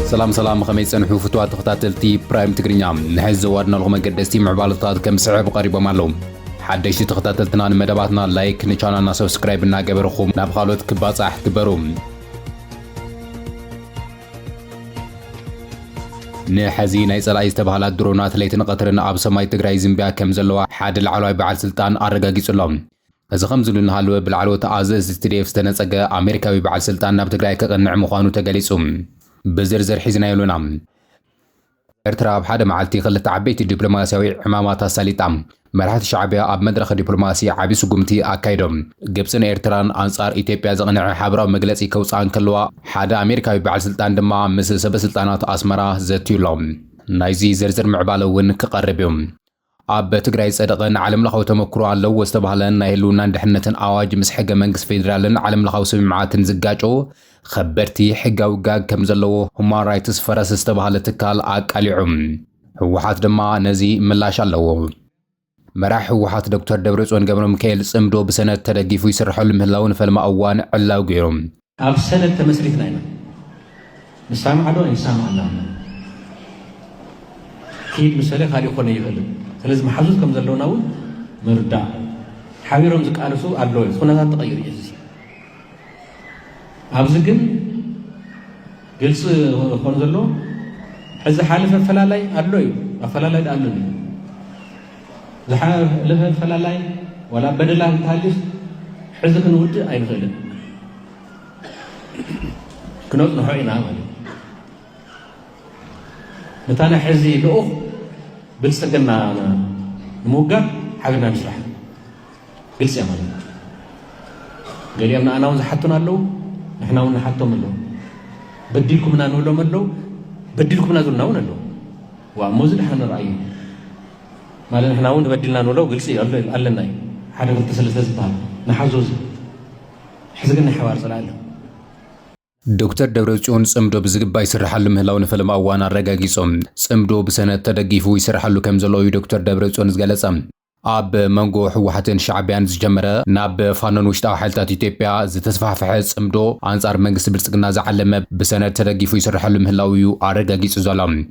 سلام خميس سنحو فتوات تختاتلتي برايم تقرينيا نحز زوارنا لغم قدستي معبالطات كم سعب قريبا معلوم حدشتي تختاتلتنا مدباتنا لايك نشاننا سبسكرايب نا قبرخوم نابخالوت كباص احتبروم نحزين اي صلاي استبهالات درونات ليتن قطرنا اب سماي تግራይ زمبيا كم زلوا حاد العلوي بعد سلطان ارغاغيصلهم اذا خمزلون هالو بالعلو تعازز استديف استنصقه امريكاوي بعد سلطان ناب تግራይ كقنع مخانو تغليصوم بزرزر حزنا يلونا ارتراب حدا معلتي خلت عبيت الدبلوماسيوي عمامات ساليطام مرحت شعبيه اب مدرخ دبلوماسي عبي سقمتي اكايدوم غبسن ايرتران انصار ايثيوبيا زقنع حبراو مغلصي كوصان كلوا حدا امريكاوي بعد سلطان دما مسل سب سلطانات اسمرا زتيلوم نايزي زرزر معبالون كقربيوم اب تግራይ صدقن عالم لخو تمكرو الله واستبهلن نايلونا اندحنتن اواج مسحقه منግስት فيدرالن عالم لخو سمعاتن زغاچو خبرتي حقاو غاغ كم زلو هما رايتس فرس استبهل تكال اقاليعم هوحات دما نزي ملاش الله مراح هوحات دكتور دبرصون غبر ميكائيل صمدو بسنه تدغيفو يسرحل مهلاون فلما اوان علاو غيرم اب سنه تمسريت ناينا نسامع له انسان الله كيد مساله خالي كونه يقول ስለዚህ محظوظ كم زلوناو مردا حبيرهم زقالسو الله خناታት تغير يزي ኣብዚ ግን ግልጽ ሆኖ ዘሎ እዚ ሓለፈ ፈላላይ ኣሎ እዩ ኣፈላላይ ኣሎ እዩ ዝሓለፈ ፈላላይ ወላ በደላ እንታልፍ ሕዚ ክንውድ ኣይንኽእልን ክነጽንሖ ኢና ማለት ነታና ሕዚ ልኡኽ ብልጽግና ንምውጋር ሓቢርና ንስራሕ ግልጽ እያ ማለት ገሊኦም ንኣናውን ዝሓቱን ኣለዉ نحن ونحطهم له بديلكم من نقول لهم له بديلكم من نقول له وموزن حنا رأيه ما لنا نحن ونبدلنا نقول له قلسي قال لنا حدا بتسلسل زبال نحزوز حزقنا حوار صلاله دكتور دبرصون صمدو بزغبا يسرحل مهلاون فلم اوان አረጋጊጾም صمدو بسنه تدغيفو يسرحሉ ከም ዘሎ دكتور دبرصون ዝገለጸም اب منغو حوحتن شعبيان زجمره ناب فانون وشتا حالتات ايثيوبيا زتسفحفح صمدو انصار منغست بلصقنا زعلمه بسنه تدغيفو يسرحل مهلاويو አረጋጊጽ ዘሎም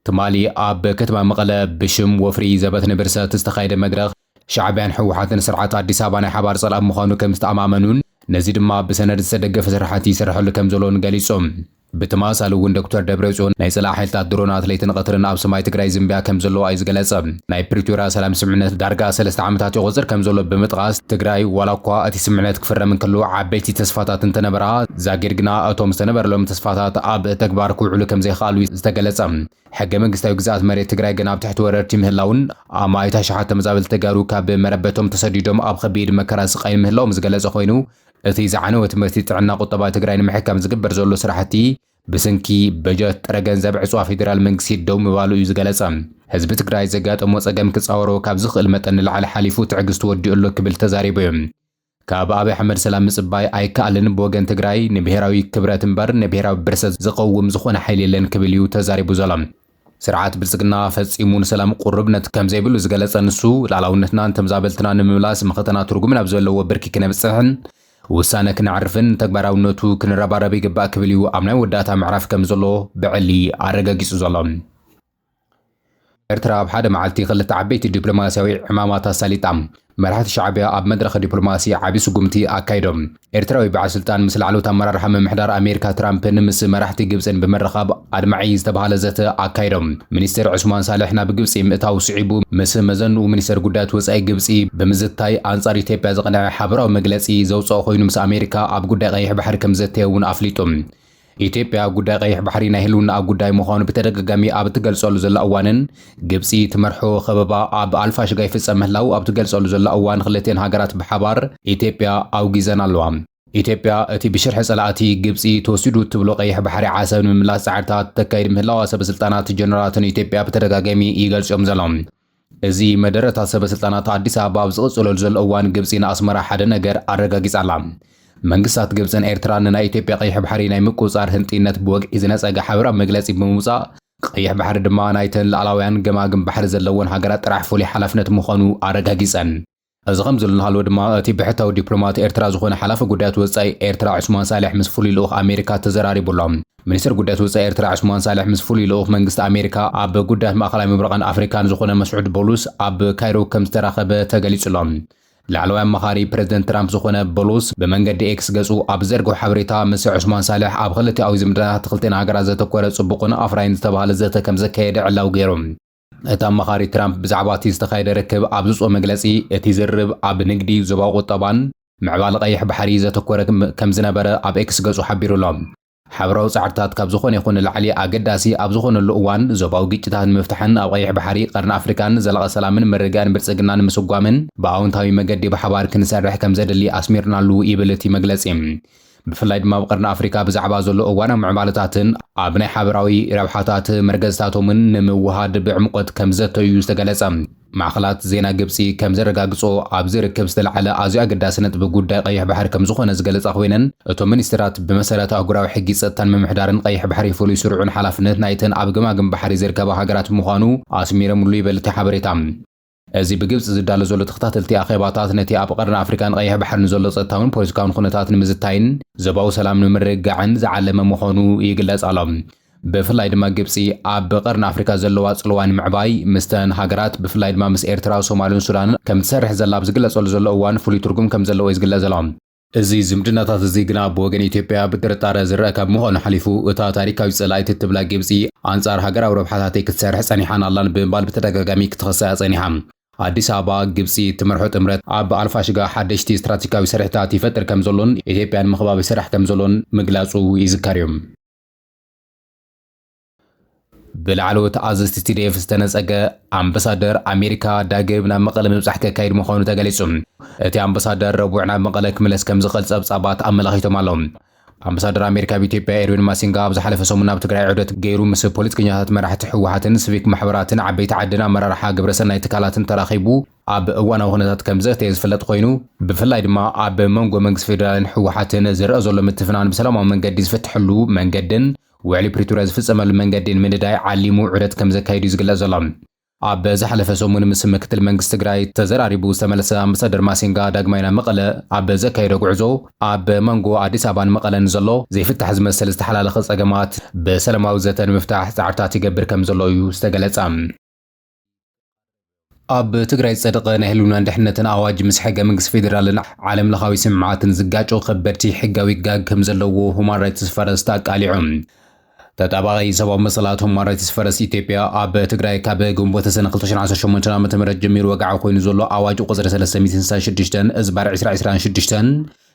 تمالي اب كتما مقله بشم وفري زبت نبرسه تستخايد مدرخ شعبيان حوحتن سرعات اديس ابا ناي حبار صلاب مخانو كمستامامنون نزي دما بسند زدغف سرحاتي يسرحل كم زلون غليصوم بتماسالو ون دكتور دبرصون ناي صلاح حيلታት درونات ليتن قطرن اب سماي تግራይ زمبيا كم زلو اي زغلصم ناي بريتورا سلام سمعنت دارغا 3 عامታት يغزر كم زلو بمطقاس تግራይ ولاكوا اتي سمعنت كفرم كلو عبيتي تسفاتات انتنبرا زاغيرغنا اتوم استنبرلهم تسفاتات اب تكبار كوعلو كم زي خالو استغلصم حق منغستاي غزات مريت تግራይ ገና ኣብ ትሕቲ ወረርቲ ምህላውን ኣማይታ ሸሓተ መዛብል ተጋሩ ካብ መረበቶም ተሰዲዶም ኣብ ከቢድ መከራ ስቃይ ምህላዎም ዝገለጸ ኮይኑ እቲ ዝዓነወ ትምህርቲ ጥዕና ቁጠባ ትግራይ ንምሕካም ዝግበር ዘሎ ስራሕቲ بسنكي بجت ترغنزب عصوا فيدرال منغسي دوم بالو يزغلص حزب تግራይ ዘጋጠሞ ጸገም ክጻወሮ ካብ ዝኽእል መጠን ለዓለ ሓሊፉ ትዕግስቱ ወዲኡሎ ክብል ተዛሪቦም ካብ አብይ አሕመድ ሰላም ምጽባይ ኣይከኣልን በወገን ትግራይ ንብሔራዊ ክብረት እምበር ንብሔራዊ ብርሰት ዝቀውም ዝኾነ ሓይል የለን ክብል እዩ ተዛሪቡ ዘሎም ስርዓት ብልጽግና ፈጺሙን ሰላም ቁርብነት ከም ዘይብሉ ዝገለጸ ንሱ ላላውነትና ተምዛበልትና ንምምላስ መኸተና ትርጉም ናብ ዘለዎ ብርኪ ክነብጽሕን وسانه كنعرفن تكبراونتو كنربارب يغبا كبليو امناي وداتا معرف كم زلو بعلي ارغاغيص زلوم ارتراب حدا معلتي خلت عبيت الدبلوماسيوي عمامات ساليطام مرحت شعبيه اب مدرخ دبلوماسي عبي سقمتي اكايدوم ارتراوي بعد سلطان مثل علو تمرر حمم محدار امريكا ترامب نمس مرحتي جبسن بمرخاب ادمعي استبهال زت اكايدوم منستر عثمان صالحنا بجبسي متاو صعيبو مس مزن ومنستر قدات وصاي جبسي بمزتاي انصار ايثيوبيا زقنع حبراو مغلصي زوصو خوينو مس امريكا اب غداي قيح بحر كم زتيون افليتوم ኢትዮጵያ ጉዳይ ቀይሕ ባሕሪ ናይ ህልውና ኣብ ጉዳይ ምዃኑ ብተደጋጋሚ ኣብ ትገልጸሉ ዘላ እዋንን ግብጺ ትመርሖ ኸበባ ኣብ ኣልፋሽጋ ይፍጸም ምህላው ኣብ ትገልጸሉ ዘላ እዋን ክልቴን ሃገራት ብሓባር ኢትዮጵያ ኣውጊዘን ኣለዋ ኢትዮጵያ እቲ ብሽርሒ ጸላእቲ ግብጺ ተወሲዱ ትብሎ ቀይሕ ባሕሪ ዓሰብ ንምምላስ ጻዕርታት ተካይድ ምህላዋ ሰበስልጣናት ጀነራላትን ኢትዮጵያ ብተደጋጋሚ ይገልጾም ዘሎም እዚ መደረታት ሰበስልጣናት አዲስ አበባ ኣብ ዝቕጽለሉ ዘሎ እዋን ግብጺ ንኣስመራ ሓደ ነገር ኣረጋጊጻላ መንግስታት ግብጽን ኤርትራን ናይ ኢትዮጵያ ቀይሕ ባሕሪ ናይ ምቁጻር ህንጢነት ብወግዒ ዝነጸገ ሓበራ መግለጺ ብምውጻእ ቀይሕ ባሕሪ ድማ ናይተን ላዕላውያን ገማግም ባሕሪ ዘለዎን ሃገራት ጥራሕ ፍሉይ ሓላፍነት ምዃኑ ኣረጋጊጸን እዚ ከም ዘሎ ሃልዎ ድማ እቲ ብሕታዊ ዲፕሎማት ኤርትራ ዝኾነ ሓላፊ ጉዳያት ወጻኢ ኤርትራ ዑስማን ሳልሕ ምስ ፍሉይ ልኡኽ ኣሜሪካ ተዘራሪቡሎም። ሚኒስትር ጉዳያት ወጻኢ ኤርትራ ዑስማን ሳልሕ ምስ ፍሉይ ልኡኽ መንግስቲ ኣሜሪካ ኣብ ጉዳያት ማእኸላይ ምብራቕን ኣፍሪካን ዝኾነ መስዑድ ቦሉስ ኣብ ካይሮ ከም ዝተራኸበ ተገሊጹሎም። ላዕለዋይ ኣማኻሪ ፕሬዝደንት ትራምፕ ዝኾነ ቦሉስ ብመንገዲ ኤክስ ገጹ ኣብ ዘርግሑ ሓበሬታ ምስ ዑስማን ሳልሕ ኣብ ክልቲኣዊ ዝምድናታት ክልቲአን ሃገራት ዘተኮረ ጽቡቕን ኣፍራይን ዝተባህለ ዘተ ከም ዘካየደ ዕላው ገይሮም። እቲ ኣማኻሪ ትራምፕ ብዛዕባ እቲ ዝተኻየደ ርክብ ኣብ ዝውፅኦ መግለጺ እቲ ዝርርብ ኣብ ንግዲ ዞባዊ ቁጠባን ምዕባለ ቀይሕ ባሕሪ ዘተኮረ ከም ዝነበረ ኣብ ኤክስ ገጹ ሓቢሩሎም። ሓበራዊ ጻዕርታት ካብ ዝኾነ ይኹን ላዕሊ ኣገዳሲ ኣብ ዝኾነሉ እዋን ዞባዊ ግጭታት ምፍታሕን ኣብ ቀይሕ ባሕሪ ቀርኒ ኣፍሪካን ዘላቐ ሰላምን ምርግጋእን ብልጽግናን ምስጓምን ብኣዎንታዊ መገዲ ብሓባር ክንሰርሕ ከም ዘድሊ ኣስሚርናሉ ይብል እቲ መግለጺ። ብፍላይ ድማ ብቀርኒ ኣፍሪካ ብዛዕባ ዘሎ እዋናዊ ምዕባለታትን ኣብ ናይ ሓበራዊ ረብሓታት መርገዝታቶምን ንምውሃድ ብዕምቆት ከም ዘተዩ ዝተገለጸ። ማዕኸላት ዜና ግብፂ ከም ዘረጋግጾ ኣብ ዝርከብ ዝተለዓለ ኣዝዩ ኣገዳስነት ብጉዳይ ቀይሕ ባሕሪ ከም ዝኾነ ዝገለጻ ኮይነን እቶም ሚኒስትራት ብመሰረት ኣህጉራዊ ሕጊ ጸጥታን ምምሕዳርን ቀይሕ ባሕሪ ፍሉይ ስሩዕን ሓላፍነት ናይተን ኣብ ገማግም ባሕሪ ዝርከባ ሃገራት ምዃኑ ኣስሚሮምሉ ይብል እቲ ሓበሬታ። እዚ ብግብፂ ዝዳሎ ዘሎ ተኸታተልቲ ኣኼባታት ነቲ ኣብ ቀርኒ ኣፍሪካን ቀይሕ ባሕርን ዘሎ ጸጥታውን ፖለቲካውን ኩነታት ንምዝታይን ዞባዊ ሰላም ንምርግጋዕን ዝዓለመ ምዃኑ ይግለጽ ኣሎ። ብፍላይ ድማ ግብፂ ኣብ ቀርኒ ኣፍሪካ ዘለዋ ጽልዋን ምዕባይ ምስተን ሃገራት ብፍላይ ድማ ምስ ኤርትራ፣ ሶማልን ሱዳንን ከም ትሰርሕ ዘላ ብዝግለጸሉ ዘሎ እዋን ፍሉይ ትርጉም ከም ዘለዎ ይዝግለጽ ዘሎ። እዚ ዝምድናታት እዚ ግና ብወገን ኢትዮጵያ ብጥርጣረ ዝረአ ካብ ምዃኑ ሓሊፉ እታ ታሪካዊ ጸላኢት እትብላ ግብፂ ኣንጻር ሃገራዊ ረብሓታተይ ክትሰርሕ ጸኒሓን ኣላን ብምባል ብተደጋጋሚ ክትኸስያ ጸኒሓ። ኣዲስ ኣበባ ግብፂ ትመርሖ ጥምረት ኣብ ኣልፋሽጋ ሓደሽቲ ስትራቴጂካዊ ስርሕታት ይፈጥር ከም ዘሎን ኢትዮጵያን ምኽባብ ይስራሕ ከም ዘሎን ምግላጹ ይዝከር እዩ። ብላዕለዎት ኣዘዝቲ TDF ዝተነጸገ ኣምባሳደር ኣሜሪካ ዳግም ናብ መቐለ ምብጻሕ ከካይድ ምዃኑ ተገሊጹ። እቲ ኣምባሳደር ረቡዕ ናብ መቐለ ክምለስ ከም ዝኽእል ጸብጻባት ኣመላኺቶም ኣሎም። ኣምባሳደር ኣሜሪካ ብኢትዮጵያ ኤርዊን ማሲንጋ ኣብ ዝሓለፈ ሰሙን ኣብ ትግራይ ዑደት ገይሩ ምስ ፖለቲከኛታት መራሕቲ ሕወሓትን ሲቪክ ማሕበራትን ዓበይቲ ዓድን ኣመራርሓ ግብረሰናይ ትካላትን ተራኺቡ ኣብ እዋናዊ ኩነታት ከም ዘተየ ዝፍለጥ ኮይኑ ብፍላይ ድማ ኣብ መንጎ መንግስቲ ፌደራልን ሕወሓትን ዝረአ ዘሎ ምትፍናን ብሰላማዊ መንገዲ ዝፍትሐሉ መንገድን ውዕሊ ፕሪቶሪያ ዝፍጸመሉ መንገድን ምንዳይ ዓሊሙ ዑደት ከም ዘካይዱ ዝግለጽ ዘሎ። ኣብ ዝሓለፈ ሰሙን ምስ ምክትል መንግስቲ ትግራይ ተዘራሪቡ ዝተመለሰ ኣምባሳደር ማሲንጋ ዳግማይ ናብ መቐለ ኣብ ዘካየደ ጉዕዞ ኣብ መንጎ ኣዲስ ኣበባን መቐለን ዘሎ ዘይፍታሕ ዝመስል ዝተሓላለኸ ጸገማት ብሰላማዊ ዘተ ንምፍታሕ ጻዕርታት ይገብር ከም ዘሎ እዩ ዝተገለጸ። ኣብ ትግራይ ዝጸደቐ ናይ ህልውናን ድሕነትን ኣዋጅ ምስ ሕገ መንግስቲ ፌደራልን ዓለም ለኻዊ ስምምዓትን ዝጋጮ ከበድቲ ሕጋዊ ጋግ ከም ዘለዎ ሁማን ራይትስ ፈረስቲ ኣቃሊዑ። ተጣባቂ ሰብኣዊ መሰላት ሁማን ራይትስ ፈረስቲ ኢትዮጵያ ኣብ ትግራይ ካብ ግንቦት ሰነ 2018 ዓ.ም ጀሚሩ ወግዓዊ ኮይኑ ዘሎ ኣዋጅ ቁጽሪ 366 እዝባር 2026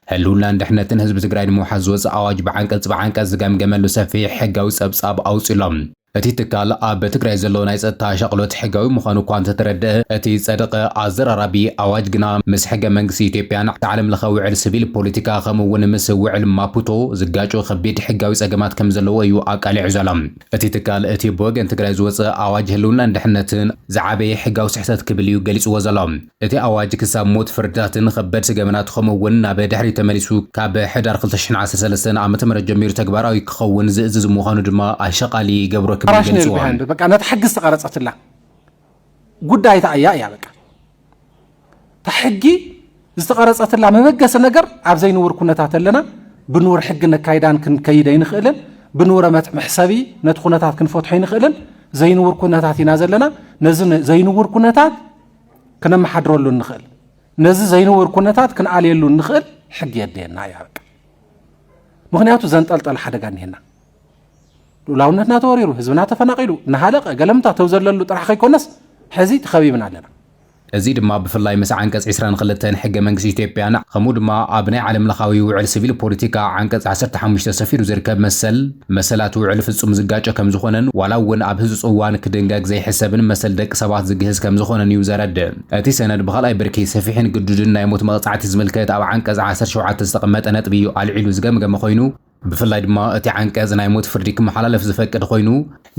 ህልውናን ድሕነትን ህዝቢ ትግራይ ንምውሓዝ ዝወፅእ ኣዋጅ ብዓንቀጽ ዝገምገመሉ ሰፊሕ ሕጋዊ ጸብጻብ ኣውፂሎም። እቲ ትካል ኣብ ትግራይ ዘሎ ናይ ጸጥታ ሸቕሎት ሕጋዊ ምዃኑ እኳ እንተተረድአ እቲ ጸደቐ ኣዘራራቢ ኣዋጅ ግና ምስ ሕገ መንግስቲ ኢትዮጵያን ዓለም ለኸ ውዕል ሲቪል ፖለቲካ ከምኡውን ምስ ውዕል ማፑቶ ዝጋጩ ከቢድ ሕጋዊ ጸገማት ከም ዘለዎ እዩ ኣቃሊዑ ዘሎ። እቲ ትካል እቲ ብወገን ትግራይ ዝወፅእ ኣዋጅ ህልውናን ድሕነትን ዝዓበየ ሕጋዊ ስሕተት ክብል እዩ ገሊጽዎ ዘሎ። እቲ ኣዋጅ ክሳብ ሞት ፍርድታትን ከበድ ስገመናት ከምኡውን ናብ ድሕሪ ተመሊሱ ካብ ሕዳር 2013 ዓ.ም ጀሚሩ ተግባራዊ ክኸውን ዝእዝዝ ምዃኑ ድማ ኣሸቓሊ ይገብሮ በቃ ነተሐጊ ዝተቀረጸትላ ጉዳይ ታያ ያ በቃ ተሐጊ ዝተቀረጸትላ መበገሰ ነገር ኣብ ዘይንውር ኩነታት ኣለና ብንውር ሕጊ ነካይዳን ክንከይደ ይንኽእልን ብንውር መሕሰቢ ነቲ ኩነታት ክንፈትሖ ይንኽእልን ዘይንውር ኩነታት ኢና ዘለና ነዚ ዘይንውር ኩነታት ክነመሓድረሉ ንኽእል ነዚ ዘይንውር ኩነታት ክንዓልየሉ ንኽእል ሕጊ የድየና ያ በቃ ምክንያቱ ዘንጠልጠል ሓደጋ ንሄና ላውነትና ተወሪሩ ህዝብና ተፈናቂሉ ንሃለቀ ገለምታ ተውዘለሉ ጥራሕ ከይኮነስ ሕዚ ተኸቢብና ኣለና። እዚ ድማ ብፍላይ ምስ ዓንቀጽ 22 ሕገ መንግስቲ ኢትዮጵያን ከምኡ ድማ ኣብ ናይ ዓለም ለኻዊ ውዕል ሲቪል ፖለቲካ ዓንቀጽ 15 ሰፊሩ ዝርከብ መሰላት ውዕል ፍጹም ዝጋጨ ከም ዝኾነን ዋላ እውን ኣብ ህዝቢ ጽዋን ክድንገግ ዘይሕሰብን መሰል ደቂ ሰባት ዝግህዝ ከም ዝኾነን እዩ ዘረድእ። እቲ ሰነድ ብኻልኣይ ብርኪ ሰፊሕን ግዱድን ናይ ሞት መቕጻዕቲ ዝምልከት ኣብ ዓንቀጽ 17 ዝተቐመጠ ነጥቢ እዩ ኣልዒሉ ዝገምገመ ኮይኑ ብፍላይ ድማ እቲ ዓንቀጽ ናይ ሞት ፍርዲ ክመሓላለፍ ዝፈቅድ ኮይኑ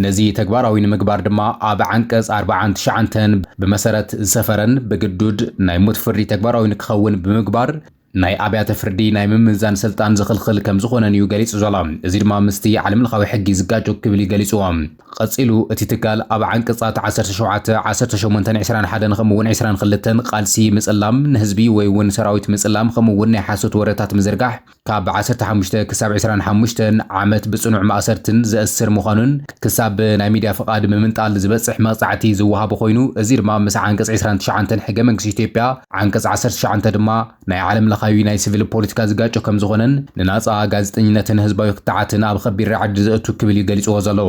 ነዚ ተግባራዊ ንምግባር ድማ ኣብ ዓንቀጽ 49 ብመሰረት ዝሰፈረን ብግዱድ ናይ ሞት ፍርዲ ተግባራዊ ንክኸውን ብምግባር ናይ ኣብያተ ፍርዲ ናይ ምምዛን ስልጣን ዝኽልኽል ከም ዝኾነን እዩ ገሊጹ ዘሎ እዚ ድማ ምስቲ ዓለም ለኻዊ ሕጊ ዝጋጮ ክብል ገሊጹዎ ቀጺሉ እቲ ትካል ኣብ ዓንቀጻት 17 18 21 ከምኡውን 22 ቃልሲ ምጽላም ንህዝቢ ወይ እውን ሰራዊት ምጽላም ከምኡውን ናይ ሓሶት ወረታት ምዝርጋሕ ካብ 15 ክሳብ 25 ዓመት ብጽኑዕ ማእሰርትን ዝእስር ምዃኑን ክሳብ ናይ ሚድያ ፍቃድ ምምንጣል ዝበጽሕ መቕጻዕቲ ዝወሃብ ኮይኑ እዚ ድማ ምስ ዓንቀጽ 29 ሕገ መንግስቲ ኢትዮጵያ ዓንቀጽ 19 ድማ ናይ ዓለም ለኻዊ ናይ ሲቪል ፖለቲካ ዝጋጮ ከም ዝኾነን ንናጻ ጋዜጠኝነትን ህዝባዊ ክትዓትን ኣብ ከቢድ ረዓዲ ዘእቱ ክብል ገሊጽዎ ዘሎ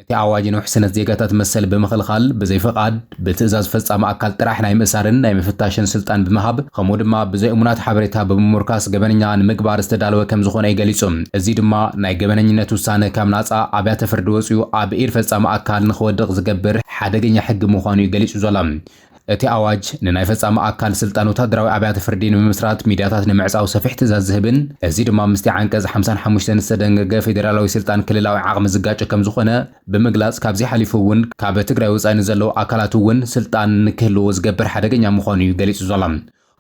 እቲ ኣዋጅ ንውሕስነት ዜጋታት መሰል ብምኽልኻል ብዘይፈቃድ ብትእዛዝ ፈጻሚ ኣካል ጥራሕ ናይ ምእሳርን ናይ ምፍታሽን ስልጣን ብምሃብ ከምኡ ድማ ብዘይ እሙናት ሓበሬታ ብምምርካስ ገበነኛ ንምግባር ዝተዳለወ ከም ዝኾነ ይገሊጹ እዚ ድማ ናይ ገበነኝነት ውሳነ ካብ ናጻ ኣብያተ ፍርዲ ወፂኡ ኣብ ኢድ ፈጻሚ ኣካል ንኽወድቕ ዝገብር ሓደገኛ ሕጊ ምዃኑ ይገሊጹ ዘሎ እቲ ኣዋጅ ንናይ ፈጻሚ ኣካል ስልጣን ወታደራዊ ኣብያተ ፍርዲ ንምስራት ሚድያታት ንምዕጻው ሰፊሕ ትእዛዝ ዝህብን እዚ ድማ ምስቲ ዓንቀጽ 55 ዝተደንገገ ፌደራላዊ ስልጣን ክልላዊ ዓቕሚ ዝጋጮ ከም ዝኾነ ብምግላጽ ካብዚ ሓሊፉ እውን ካብ ትግራይ ወጻኢ ንዘለዉ ኣካላት እውን ስልጣን ንክህልዎ ዝገብር ሓደገኛ ምዃኑ እዩ ገሊጹ ዘሎ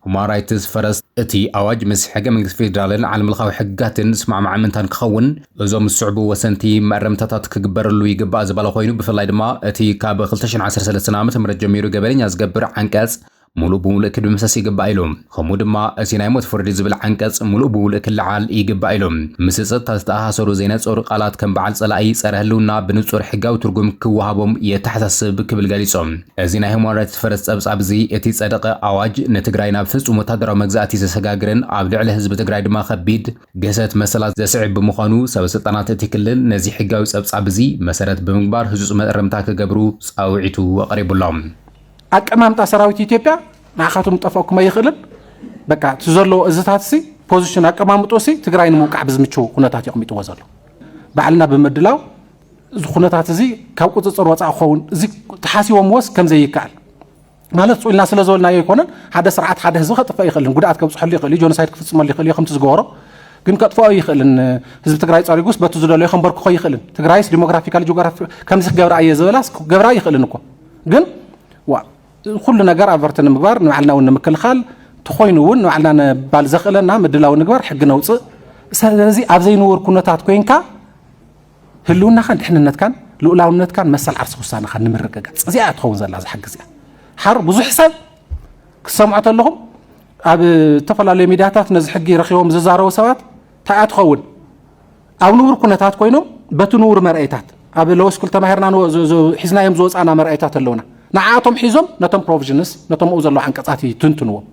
ሁማን ራይትስ ፈረስት እቲ ኣዋጅ ምስ ሕገ መንግስቲ ፌደራልን ዓለም ለኻዊ ሕግጋትን ስማዕማዕ ምንታን ክኸውን እዞም ዝስዕቡ ወሰንቲ መረምታታት ክግበረሉ ይግባእ ዝበለ ኮይኑ ብፍላይ ድማ እቲ ካብ 2013 ዓ.ም ጀሚሩ ገበነኛ ዝገብር ዓንቀጽ ሙሉእ ብምሉእ ክድምሰስ ይግባእ ኢሎም ከምኡ ድማ እቲ ናይ ሞት ፍርዲ ዝብል ዓንቀጽ ሙሉእ ብምሉእ ክለዓል ይግባእ ኢሎም ምስ ፀጥታ ዝተኣሳሰሩ ዘይነፀሩ ቃላት ከም በዓል ጸላኢ ፀረ ህልውና ብንጹር ሕጋዊ ትርጉም ክወሃቦም የተሓሳስብ ክብል ገሊጾም እዚ ናይ ሁማን ራይትስ ፈረስ ፀብጻብ እዚ እቲ ጸደቀ ኣዋጅ ንትግራይ ናብ ፍጹም ወታደራዊ መግዛእቲ ዘሰጋግርን ኣብ ልዕሊ ህዝቢ ትግራይ ድማ ከቢድ ገሰት መሰላት ዘስዕብ ብምዃኑ ሰበስልጣናት እቲ ክልል ነዚ ሕጋዊ ፀብጻብ እዚ መሰረት ብምግባር ህጹጽ መረምታ ክገብሩ ጻውዒቱ ኣቕሪቡሎም አቀማምጣ ሰራዊት ኢትዮጵያ ናኻቱም ጠፋኩም አይخلን በቃ ተዘሎ እዝታትሲ ፖዚሽን አቀማምጦሲ ትግራይን ሙቃዕ ብዝምቹ ኩነታት ይቅሚጥዎ ዘሎ ባዕልና በመድላው ኩነታት እዚ ካብ ቁጽጽር ወጻእ ኾውን እዚ ተሓሲቦም ወስ ከም ዘይካል ማለት ጾልና ስለዘወልና ይኮነን ሓደ ስርዓት ሓደ ህዝብ ከጥፋ ይخلን ጉዳት ከብጽሕሉ ይخل ጆኖሳይድ ክፍጽመሉ ይخل ከም ትዝገበሮ ግን ከጥፋው ይخلን ህዝብ ትግራይ ጻሪጉስ በቱ ዝደለ ይኸንበርኩ ይخلን ትግራይስ ዲሞግራፊካል ጂኦግራፊ ከም ዝገብራ አየዘበላስ ገብራ ይخلን እኮ ግን كل نجار أفرتنا مجبر نعلنا ونمكلخال تخوينون نعلنا بالزخلنا مدلاو نجبر حقنا وص سازي أبزي نور كنا تعتقين هلونا خان إحنا نتكان لولاو نتكان مسال عرس خصنا خان نمرقة زي أتخون زل هذا حق زي حرب وزح حساب سمعت لهم أب تفعل على ميداتات نز حقي رخيهم ززارة وسوات تعتخون أو نور كنا تعتقينهم بتنور مرأيتات أب لو سكول تمهرنا حزنا يمزوز أنا مرأيتات اللونا نعاتهم حيزم نتم بروفيجنس نتم أوزر له عن قطعتي تنتنو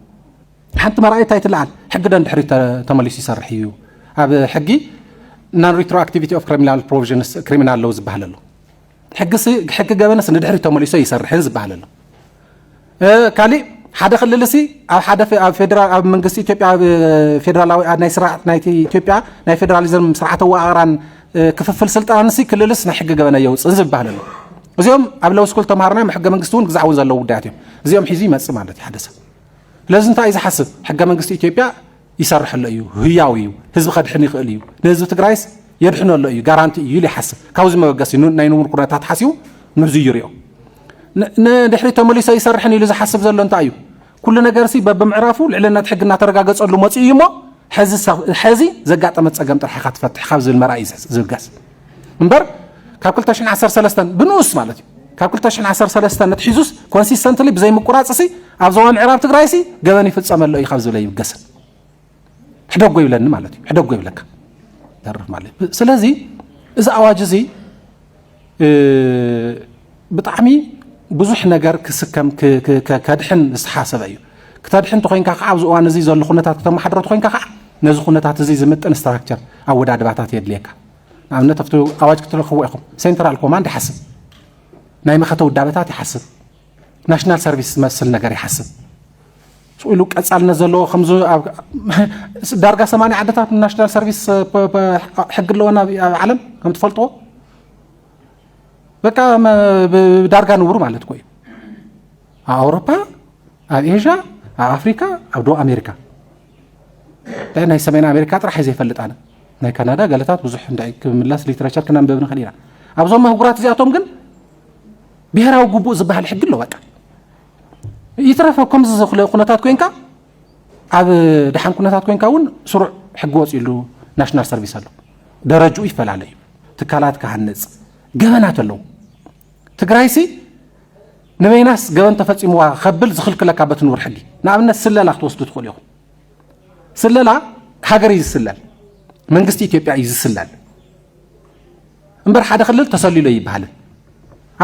حتى ما رأيت تلعن حق دن حري تمليسي صرحيو هذا حقي نان ريتروأكتيفيتي أوف كريمينال بروفيجنس كريمينال لوز بحلله حق جابنا سند حري تمليسي يصرحين زبحلله كالي حدا خللسي أو حدا في فيدرال أو من قصة إثيوبيا فيدرال أو ناي سرعة ناي إثيوبيا ناي فيدراليزم سرعة وأغران كففل سلطة نسي كل لسنا حق جابنا يوز زبحلله زيهم قبل سكول تمهرنا محق منقستون زعوا زلوا وداتهم زيهم حزي ما سمعت حدث لازم تا إذا حسب حق منقست إثيوبيا يصرح له أيوه هياويو حزب خد حني خليو نزل تجرايس يرحنا له أيوه جارانتي يلي حسب كوز ما بقصينون نينون كنا تحسيو نزيريو نحري تملي سيصرحني لذا حسب زلوا أنت أيوه كلنا جالسين بمعرفه لأننا تحقنا ترجع قص له ما تيجي ما حزي زقت أمت سجمت رح فتح خبز المرايز زقاس منبر كابل تاشين 10 سلستان بنوس مالتي كابل تاشين 10 سلستان نتحيزوس كونسيستنتلي بزي مقراصسي ابزوان عرب تግራይሲ ገበን ይፈጸመለ ይخبز ላይ ይገሰል ሕደጎ ይብለን مالتي ሕደጎ ይብለካ ተርፍ ማለት ስለዚህ እዚ አዋጅ እዚ ብጣዕሚ ብዙሕ ነገር ክስከም ከድሕን ዝተሓሰበ እዩ ከተድሕን ተኮይንካ ከዓ ኣብ ዝዋን እዚ ዘሎ ኩነታት ከተማሓድሮ ተኮይንካ ከዓ ነዚ ኩነታት እዚ ዝምጥን ስትራክቸር ኣወዳድባታት የድልየካ أنا تفتو أواجه كتلو إخوم سنترال كوماند يحسب نايم خطو الدابتات يحسب ناشنال سيرفيس مثل نجار يحسب شو يقولك أسأل نزلوا خمسة درجة 8 عددات من ناشنال سيرفيس حق له أنا علم كم تفلتوا بكا بدرجة نور مالت كوي أوروبا إيجا أفريقيا أو دو أمريكا لأن يسمينا أمريكا راح يزيفلت أنا ناي كندا قالتات بزح ندعي كملاس ليتراتشر كنا نببنا خلينا أبزوم ما هقرات زياتهم جن بيهراو جبوء زبها الحق له بقى يترفع كم زخلة قناتات كوينكا ኣብ ድሓን ኩነታት ኮይንካ እውን ስሩዕ ሕጊ ወፂሉ ናሽናል ሰርቪስ ኣሎ ደረጃኡ ይፈላለዩ ትካላት ካህንጽ ገበናት ኣለዉ ትግራይሲ ንበይናስ ገበን ተፈጺምዋ ከብል ዝኽልክለካ በትንውር ሕጊ ንኣብነት ስለላ ክትወስዱ ትኽእሉ ኢኹም ስለላ ሃገር እዩ ዝስለል መንግስቲ ኢትዮጵያ እዩ ዝስለል እምበር ሓደ ክልል ተሰሊሉ ይበሃል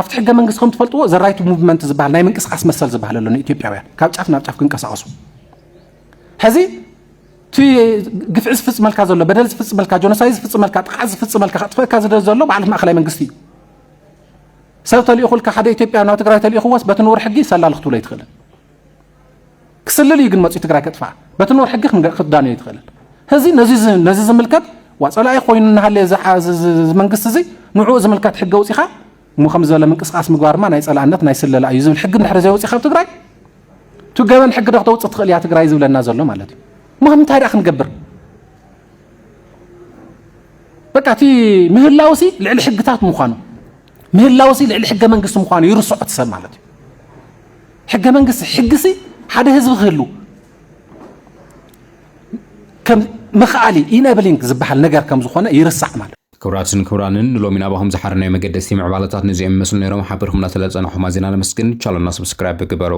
ኣብቲ ሕገ መንግስቲ ከም ትፈልጥዎ ዘራይቱ ሙቭመንት ዝበሃል ናይ ምንቅስቃስ መሰል ዝበሃል ኣሎ ንኢትዮጵያውያን ካብ ጫፍ ናብ ጫፍ ክንቀሳቀሱ ሕዚ ቲ ግፍዕ ዝፍጽመልካ ዘሎ በደል ዝፍጽመልካ ጆኖሳይድ ዝፍጽመልካ ጥቃት ዝፍጽመልካ ከጥፈካ ዝደል ዘሎ ባዕልት ማእከላይ መንግስቲ እዩ ሰብ ተልኢኹልካ ሓደ ኢትዮጵያ ናብ ትግራይ ተልኢኹዎስ በትንውር ሕጊ ሰላል ክትብሎ ይትኽእል ክስልል እዩ ግን መፅኡ ትግራይ ከጥፋ በትንውር ሕጊ ክትዳንዮ ይትኽእል ሕዚ ነዚ ዝምልከት ዋጸላኢ ኮይኑ እናሃለ መንግስቲ እዚ ንዑ ዝምልከት ሕጊ ወፂኻ እሞ ከም ዝበለ ምንቅስቃስ ምግባርማ ናይ ጸላእነት ናይ ስለላ እዩ ዝብል ሕጊ እንድሕር ዘይወፂኻ ኣብ ትግራይ ትገበን ሕጊ ዶ ክትወፅእ ትኽእል እያ ትግራይ ዝብለና ዘሎ ማለት እዩ እሞ ከምንታይ ዳ ክንገብር በቃ እቲ ምህላውሲ ልዕሊ ሕግታት ምዃኑ ምህላውሲ ልዕሊ ሕገ መንግስቲ ምዃኑ ይርስዖ ትሰብ ማለት እዩ ሕገ መንግስቲ ሕግሲ ሓደ ህዝቢ ክህሉ ከም መኽኣሊ ኢነብሊንግ ዝበሃል ነገር ከም ዝኾነ ይርስዕ ማለት ክብራትን ክብራንን ሎሚ ናባኹም ዝሓርናዮ መገደስቲ ምዕባለታት ነዚኦም ይመስሉ ነይሮም ሓቢርኩም እናተለፀናኹም ኣዚና ለመስግን ቻለና ሰብስክራይብ ግበሩ